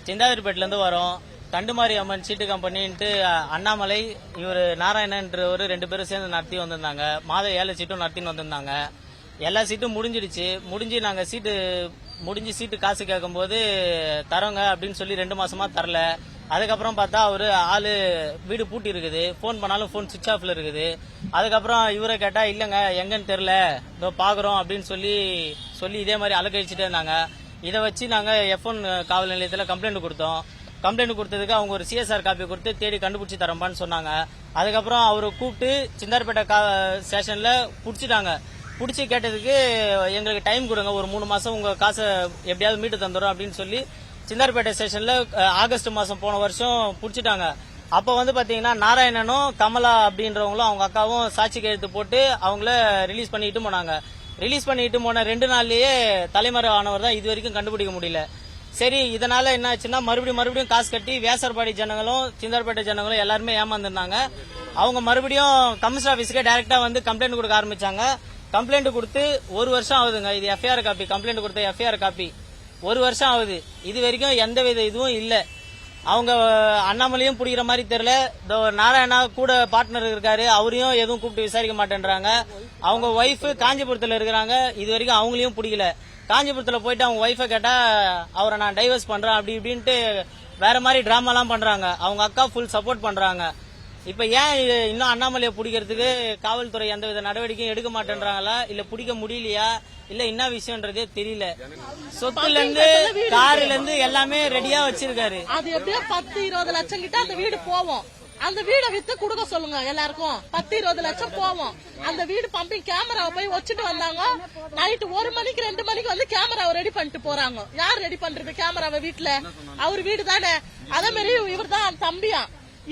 சிந்தாதிரிப்பேட்டில இருந்து வரோம். தண்டுமாரி அம்மன் சீட்டு கம்பெனின்ட்டு அண்ணாமலை இவர் நாராயணன்றவர் 2 பேரும் சேர்ந்து நடத்தி வந்திருந்தாங்க. மாதம் 7 சீட்டும் நடத்தின்னு வந்திருந்தாங்க. எல்லா சீட்டும் முடிஞ்சு நாங்க சீட்டு காசு கேட்கும் போது தரோங்க அப்படின்னு சொல்லி 2 மாசமா தரல. அதுக்கப்புறம் பார்த்தா அவரு ஆளு வீடு பூட்டி இருக்குது, போன் பண்ணாலும் போன் சுவிட்ச் ஆஃப்ல இருக்குது. அதுக்கப்புறம் இவரை கேட்டா இல்லங்க எங்கன்னு தெரியல, இதோ பாக்குறோம் அப்படின்னு சொல்லி இதே மாதிரி அலக்கழிச்சுட்டே இருந்தாங்க. இதை வச்சு நாங்க F1 காவல் நிலையத்தில் கம்ப்ளைண்ட் கொடுத்தோம். கம்ப்ளைண்ட் கொடுத்ததுக்கு அவங்க ஒரு CSR காப்பி கொடுத்து தேடி கண்டுபிடிச்சி தரம்பான்னு சொன்னாங்க. அதுக்கப்புறம் அவரை கூப்பிட்டு சிந்தார்பேட்டை ஸ்டேஷன்ல புடிச்சிட்டாங்க. புடிச்சு கேட்டதுக்கு எங்களுக்கு டைம் கொடுங்க, ஒரு 3 மாசம் உங்க காசை எப்படியாவது மீட்டு தந்துடும் அப்படின்னு சொல்லி சிந்தார்பேட்டை ஸ்டேஷன்ல ஆகஸ்ட் மாசம் போன வருஷம் புடிச்சிட்டாங்க. அப்ப வந்து பாத்தீங்கன்னா நாராயணனும் கமலா அப்படின்றவங்களும் அவங்க அக்காவும் சாட்சி கையெழுத்து போட்டு அவங்கள ரிலீஸ் பண்ணிட்டு போனாங்க. ரிலீஸ் பண்ணிட்டு போன 2 நாள்லயே தலைமறைவானவர் தான் இது வரைக்கும் கண்டுபிடிக்க முடியல. சரி, இதனால என்ன ஆச்சுன்னா மறுபடியும் காசு கட்டி வேசர்பாடி ஜனங்களும் சிந்தார்பேட்டை ஜனங்களும் எல்லாருமே ஏமாந்துருந்தாங்க. அவங்க மறுபடியும் கமிஷனர் ஆபீஸ்க்கு டைரக்டா வந்து கம்ப்ளைண்ட் கொடுக்க ஆரம்பிச்சாங்க. கம்ப்ளைண்ட் கொடுத்து 1 வருஷம் ஆகுதுங்க. இது FIR காப்பி, கம்ப்ளைண்ட் கொடுத்த FIR காப்பி 1 வருஷம் ஆகுது. இது வரைக்கும் எந்த வித இதுவும் இல்ல. அவங்க அண்ணாமலையும் பிடிக்கிற மாதிரி தெரியல. நாராயணா கூட பார்ட்னர் இருக்காரு, அவரையும் எதுவும் கூப்பிட்டு விசாரிக்க மாட்டேன்றாங்க. அவங்க ஒய்ஃப் காஞ்சிபுரத்துல இருக்கிறாங்க, இது வரைக்கும் அவங்களையும் பிடிக்கல. காஞ்சிபுரத்துல போயிட்டு அவங்க ஒய்ஃபை கேட்டா அவரை நான் டைவர்ஸ் பண்றேன் அப்படி இப்படின்ட்டு வேற மாதிரி டிராமாலாம் பண்றாங்க. அவங்க அக்கா ஃபுல் சப்போர்ட் பண்றாங்க. இப்ப ஏன் இன்னும் அண்ணாமலையை பிடிக்கிறதுக்கு காவல்துறை எந்த வித நடவடிக்கையும் எடுக்க மாட்டேன்றாங்களா, இல்ல பிடிக்க முடியலையா, இல்ல என்ன விஷயம்ன்றதே தெரியல. சொத்துல இருந்து கார்ல இருந்து எல்லாமே ரெடியா வச்சிருக்காரு. அது எப்படியோ 10-20 லட்சம் கிட்ட அந்த வீடு போவோம். அந்த வீடை வித்து கொடுக்க சொல்லுங்க எல்லாருக்கும். 10-20 லட்சம் போவோம். அந்த வீடு பம்பிங் கேமராவை போய் வச்சுட்டு வந்தாங்க. நைட்டு 1 மணிக்கு 2 மணிக்கு வந்து கேமராவை ரெடி பண்ணிட்டு போறாங்க. யார் ரெடி பண்றது கேமராவை? வீட்டுல அவர் வீடு தானே. அதே மாதிரி இவர் தான் தம்பியா.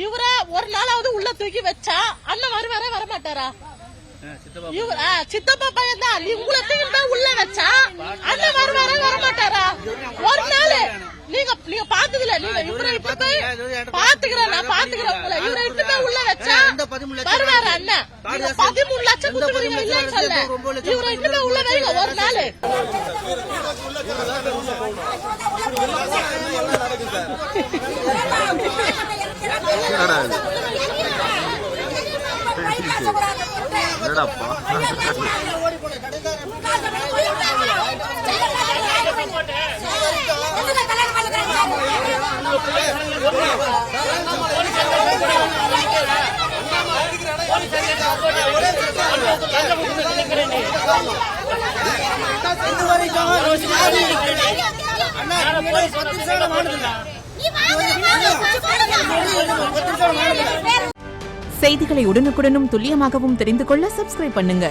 இவரை ஒரு நாளாவது உள்ள தூக்கி வச்சா அண்ணன் வர மாட்டாரா? சித்தப்பா பையன் தான். நீ உங்களை தூக்கி உள்ள வச்சா அண்ணன் வர மாட்டாரா? ஒரு நாள் நீங்க பாத்துக்கல. நீங்க இவரை இட்டு போய் பாத்துக்கிறேன், நான் பாத்துக்கிறேன் உங்களை. இவரை இட்டு போய் உள்ள வச்சா வருவாரு அண்ணன். 13 லட்சம் கொடுத்துருவீங்க இல்லன்னு சொல்ல. இவரை இட்டு போய் உள்ள வைங்க ஒரு நாள். செய்திகளை உடனுக்குடனும் துல்லியமாகவும் தெரிந்து கொள்ள சப்ஸ்கிரைப் பண்ணுங்க.